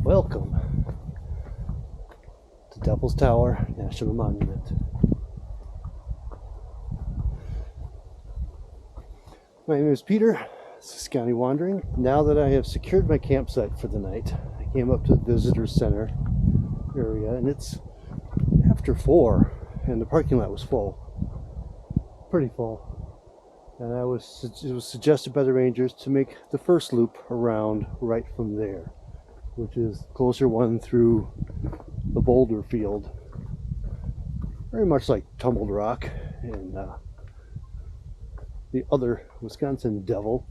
Welcome to Devil's Tower National Monument. My name is Peter. This is County Wandering. Now that I have secured my campsite for the night, I came up to the visitor center area, and it's after 4, and the parking lot was full, pretty full. And it was suggested by the rangers to make the first loop around right from there, which is closer one through the boulder field, very much like Tumbled Rock and the other Wisconsin Devil,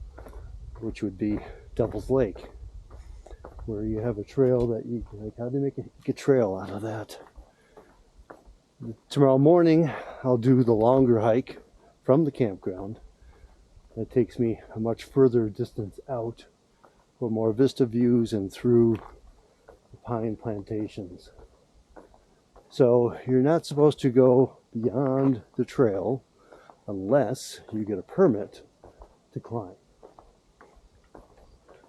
which would be Devil's Lake, where you have a trail that you can, like, how do you make a trail out of that? Tomorrow morning, I'll do the longer hike from the campground. That takes me a much further distance out for more vista views and through the pine plantations. So you're not supposed to go beyond the trail unless you get a permit to climb.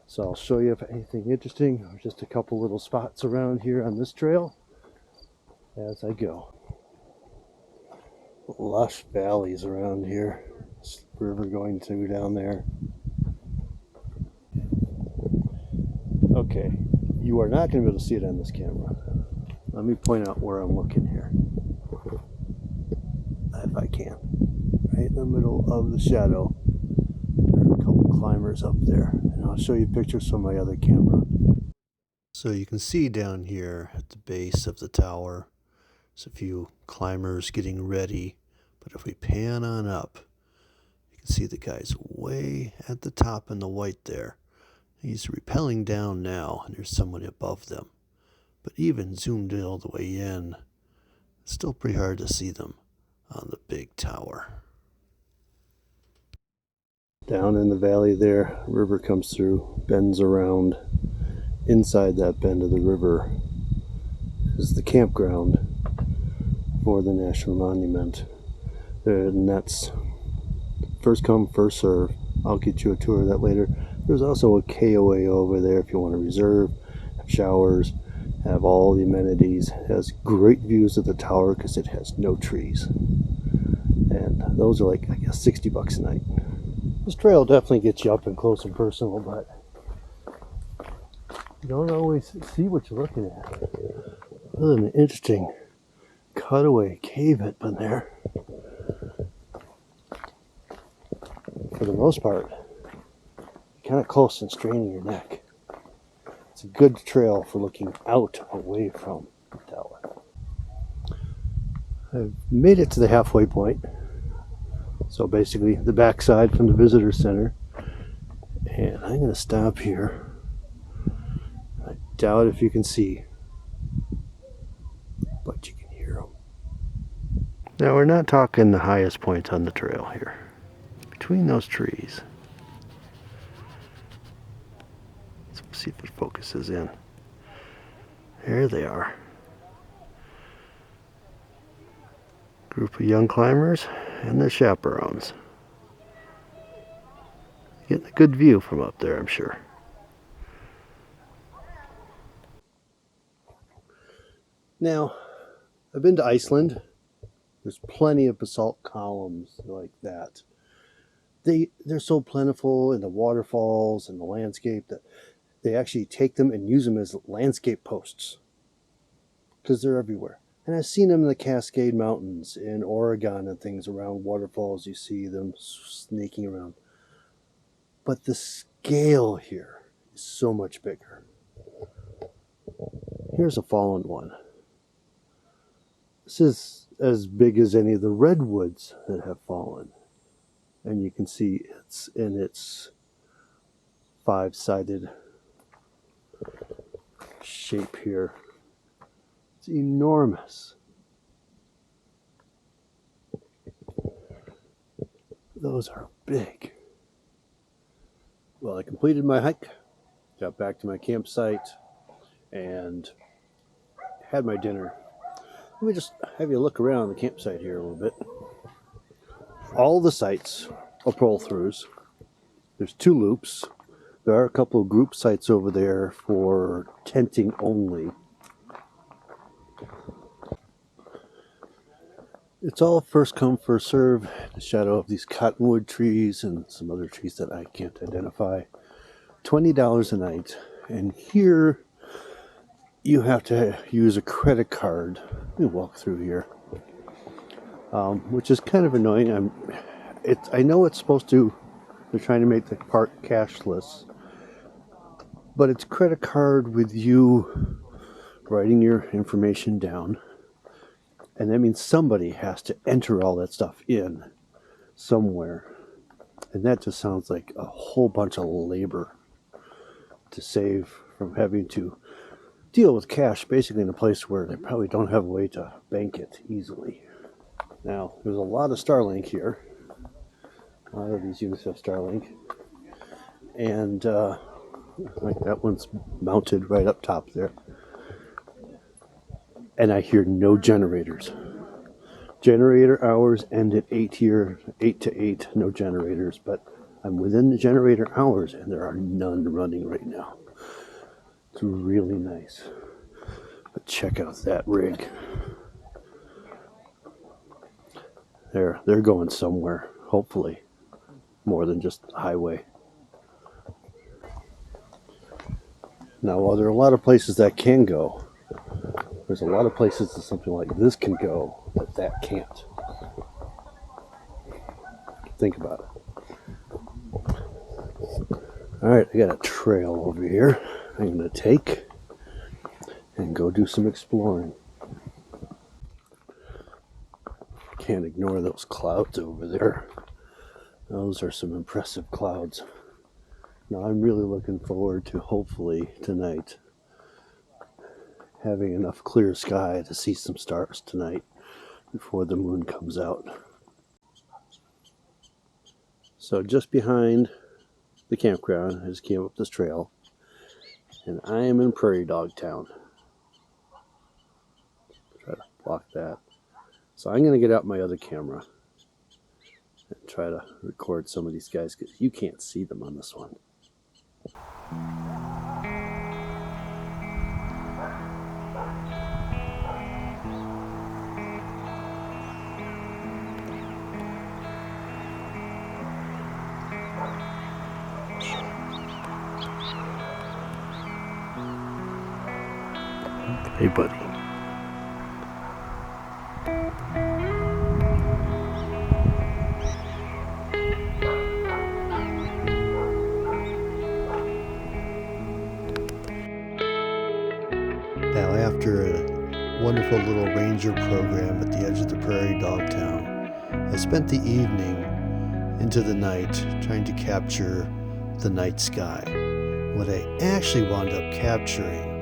So I'll show you if anything interesting, or just a couple little spots around here on this trail as I go. Lush valleys around here. This river going through down there. Okay, you are not going to be able to see it on this camera. Let me point out where I'm looking here, if I can. Right in the middle of the shadow, there are a couple climbers up there, and I'll show you pictures from my other camera. So you can see down here at the base of the tower, there's a few climbers getting ready, but if we pan on up, you can see the guys way at the top in the white there. He's rappelling down now, and there's someone above them. But even zoomed in all the way in, it's still pretty hard to see them on the big tower. Down in the valley there, river comes through, bends around. Inside that bend of the river is the campground for the National Monument. And that's first come, first serve. I'll get you a tour of that later. There's also a KOA over there if you want to reserve, have showers, have all the amenities. It has great views of the tower because it has no trees. And those are like, I guess, $60 a night. This trail definitely gets you up and close and personal, but you don't always see what you're looking at. Other than an interesting cutaway cave hip in there. For the most part, kind of close and straining your neck. It's a good trail for looking out away from the tower. I've made it to the halfway point. So basically the backside from the visitor center. And I'm going to stop here. I doubt if you can see, but you can hear them. Now we're not talking the highest point on the trail here. Between those trees. Let's see if it focuses in. There they are. Group of young climbers and their chaperones. Getting a good view from up there, I'm sure. Now, I've been to Iceland. There's plenty of basalt columns like that. They're so plentiful in the waterfalls and the landscape that they actually take them and use them as landscape posts because they're everywhere. And I've seen them in the Cascade Mountains in Oregon and things around waterfalls. You see them sneaking around. But the scale here is so much bigger. Here's a fallen one. This is as big as any of the redwoods that have fallen. And you can see it's in its 5-sided shape here. It's enormous. Those are big. Well, I completed my hike, got back to my campsite, and had my dinner. Let me just have you look around the campsite here a little bit. All the sites are pull-throughs. There's 2 loops. There are a couple of group sites over there for tenting only. It's all first come, first serve. In the shadow of these cottonwood trees and some other trees that I can't identify. $20 a night. And here you have to use a credit card. Let me walk through here. Which is kind of annoying. I know it's supposed to, they're trying to make the park cashless. But it's credit card with you writing your information down. And that means somebody has to enter all that stuff in somewhere. And that just sounds like a whole bunch of labor to save from having to deal with cash basically in a place where they probably don't have a way to bank it easily. Now, there's a lot of Starlink here. A lot of these units have Starlink. And like that one's mounted right up top there. And I hear no generators. Generator hours end at 8 here, 8 to 8, no generators. But I'm within the generator hours and there are none running right now. It's really nice. But check out that rig. They're going somewhere, hopefully. More than just a highway. Now, while there are a lot of places that can go, there's a lot of places that something like this can go, but that can't. Think about it. Alright, I got a trail over here I'm going to take and go do some exploring. Can't ignore those clouds over there. Those are some impressive clouds. Now I'm really looking forward to hopefully tonight having enough clear sky to see some stars tonight before the moon comes out. So just behind the campground, I just came up this trail and I am in Prairie Dog Town. Try to block that. So I'm going to get out my other camera and try to record some of these guys because you can't see them on this one. Hey, buddy. Now, after a wonderful little ranger program at the edge of the Prairie Dog Town, I spent the evening into the night trying to capture the night sky. What I actually wound up capturing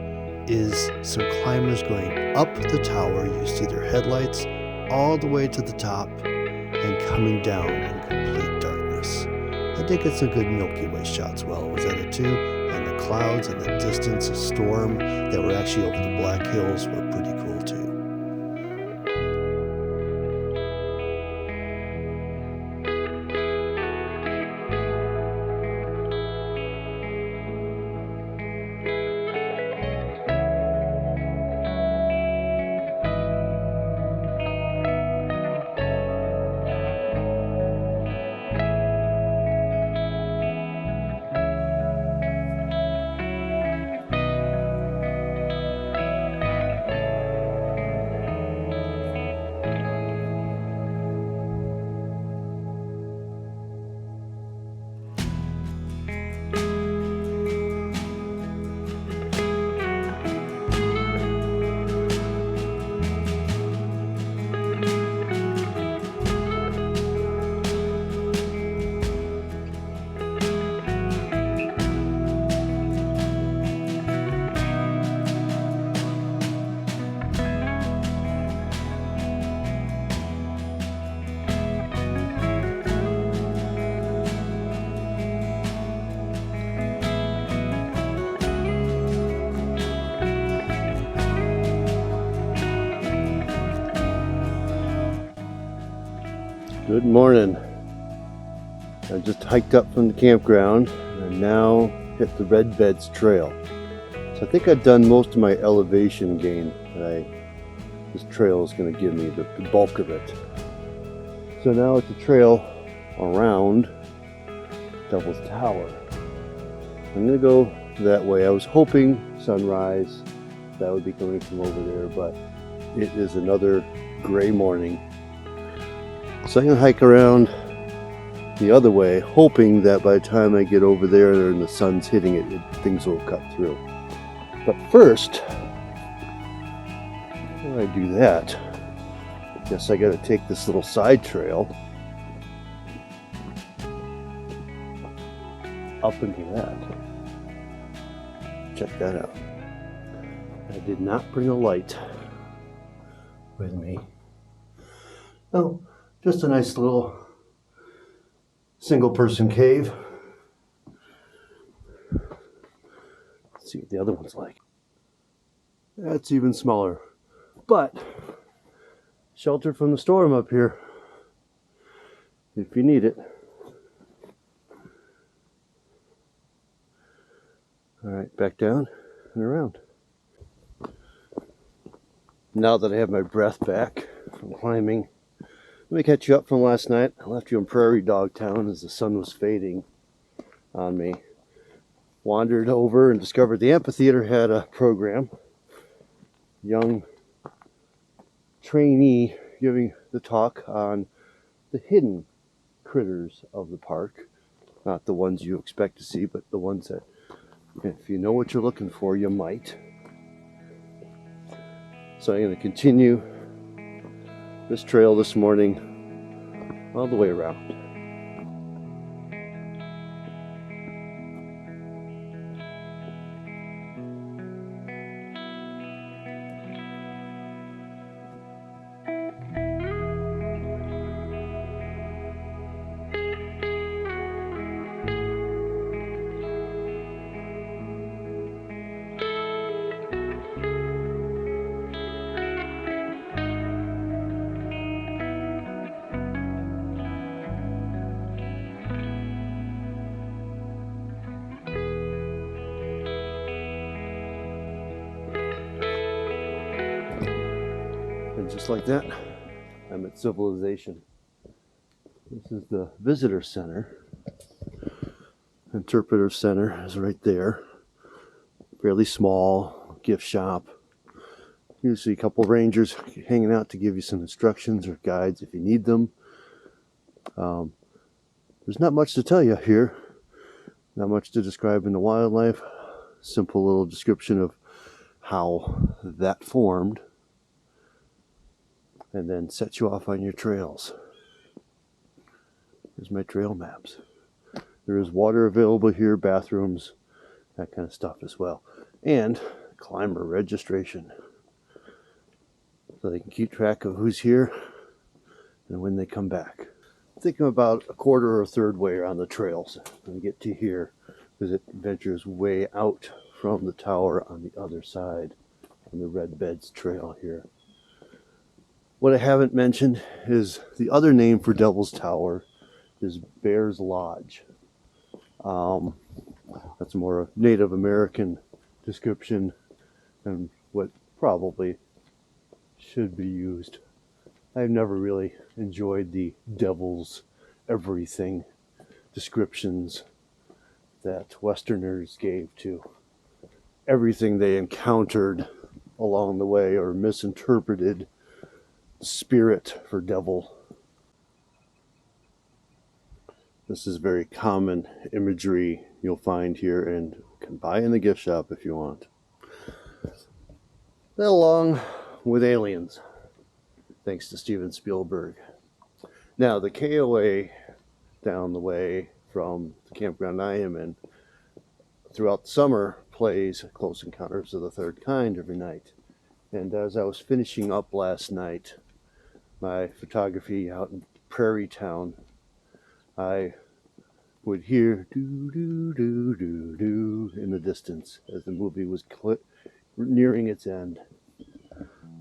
is some climbers going up the tower. You see their headlights all the way to the top and coming down in complete darkness. I did get some good Milky Way shots while I was at it too, and the clouds and the distance of storm that were actually over the Black Hills were pretty cool too. Good morning. I just hiked up from the campground and I'm now hit the Red Beds Trail. So I think I've done most of my elevation gain that this trail is going to give me, the bulk of it. So now it's a trail around Devil's Tower. I'm going to go that way. I was hoping sunrise, that would be coming from over there, but it is another gray morning. So I'm going to hike around the other way, hoping that by the time I get over there and the sun's hitting it, things will cut through. But first, before I do that, I guess I got to take this little side trail up into that. Check that out. I did not bring a light with me. Oh, just a nice little single-person cave. Let's see what the other one's like. That's even smaller, but shelter from the storm up here if you need it. All right, back down and around. Now that I have my breath back from climbing, let me catch you up from last night. I left you in Prairie Dog Town as the sun was fading on me. Wandered over and discovered the amphitheater had a program. Young trainee giving the talk on the hidden critters of the park. Not the ones you expect to see, but the ones that, if you know what you're looking for, you might. So I'm going to continue this trail this morning all the way around. And just like that, I'm at Civilization. This is the visitor center. Interpretive center is right there. Fairly small, gift shop. Usually a couple rangers hanging out to give you some instructions or guides if you need them. There's not much to tell you here. Not much to describe in the wildlife. Simple little description of how that formed, and then set you off on your trails. Here's my trail maps. There is water available here, bathrooms, that kind of stuff as well. And climber registration. So they can keep track of who's here and when they come back. I think I'm about a quarter or a third way around the trails when I get to here, because it ventures way out from the tower on the other side on the Red Beds Trail here. What I haven't mentioned is the other name for Devil's Tower is Bear's Lodge. That's more a Native American description than what probably should be used. I've never really enjoyed the devil's everything descriptions that Westerners gave to everything they encountered along the way, or misinterpreted spirit for devil. This is very common imagery you'll find here and can buy in the gift shop if you want. Then along with aliens, thanks to Steven Spielberg. Now the KOA down the way from the campground I am in throughout the summer plays Close Encounters of the Third Kind every night. And as I was finishing up last night my photography out in Prairie Town, I would hear doo doo doo doo doo in the distance as the movie was nearing its end.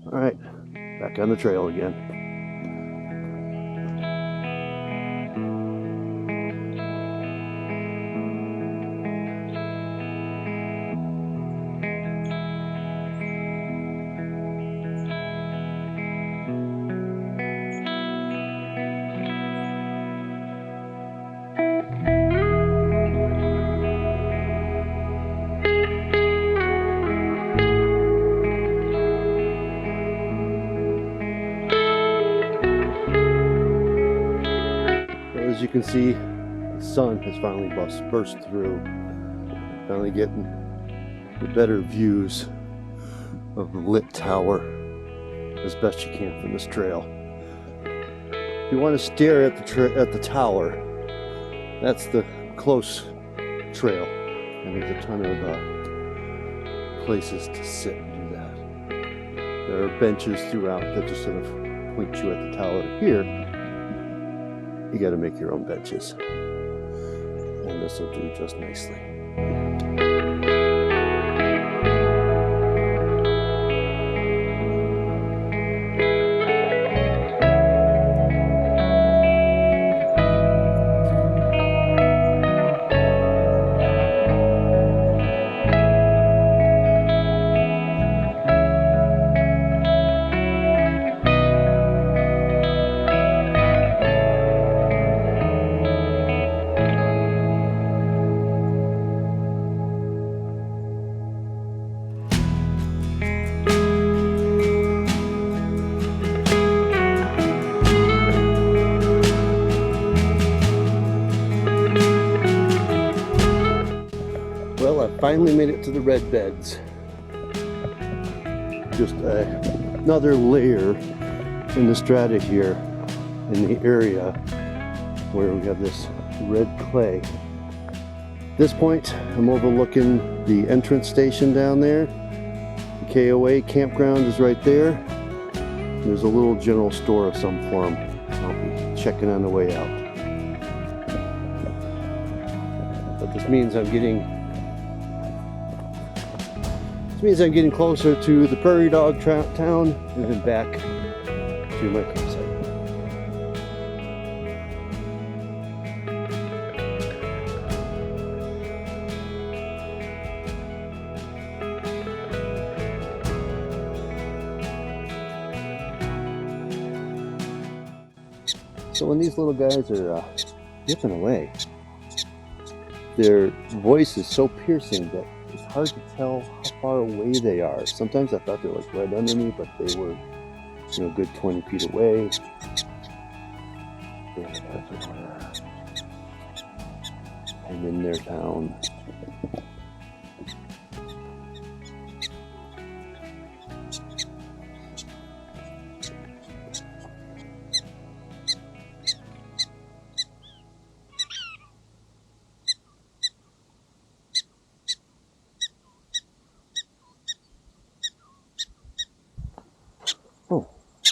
All right, back on the trail again. can see, the sun has finally burst through. Finally getting the better views of the lit tower as best you can from this trail. If you want to stare at the tower, that's the close trail, and there's a ton of places to sit and do that. There are benches throughout that just sort of point you at the tower. Here, you got to make your own benches, and this will do just nicely. Well, I finally made it to the red beds. Just another layer in the strata here in the area where we have this red clay. At this point, I'm overlooking the entrance station down there. The KOA campground is right there. There's a little general store of some form. I'll be checking on the way out. But this means I'm getting closer to the Prairie Dog Town and then back to my campsite. So when these little guys are yipping away, their voice is so piercing that it's hard to tell how far away they are. Sometimes I thought they were like right under me, but they were, you know, a good 20 feet away. They're everywhere. I'm in their town. Oh,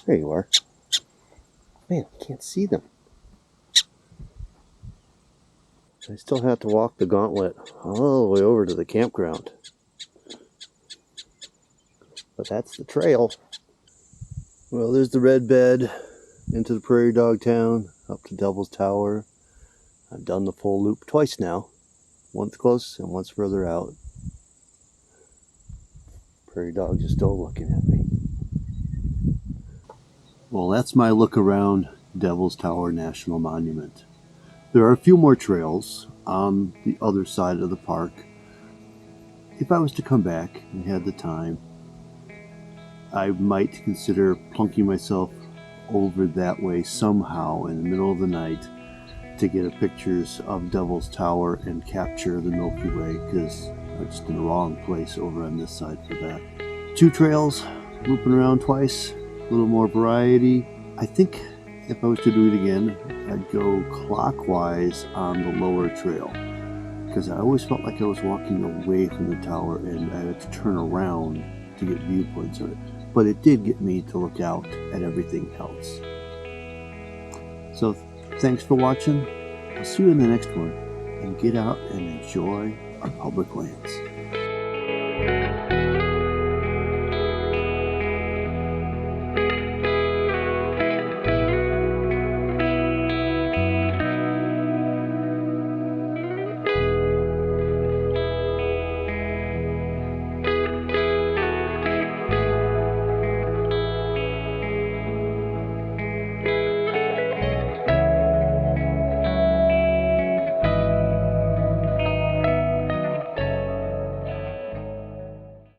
there you are. Man, I can't see them. I still have to walk the gauntlet all the way over to the campground. But that's the trail. Well, there's the red bed into the Prairie Dog Town, up to Devil's Tower. I've done the full loop twice now. Once close and once further out. Prairie dogs are still looking at me. Well, that's my look around Devil's Tower National Monument. There are a few more trails on the other side of the park. If I was to come back and had the time, I might consider plunking myself over that way somehow in the middle of the night to get pictures of Devil's Tower and capture the Milky Way, because I'm just in the wrong place over on this side for that. 2 trails, looping around twice, a little more variety. I think if I was to do it again, I'd go clockwise on the lower trail, because I always felt like I was walking away from the tower and I had to turn around to get viewpoints of it. But it did get me to look out at everything else. So thanks for watching. I'll see you in the next one, and get out and enjoy our public lands.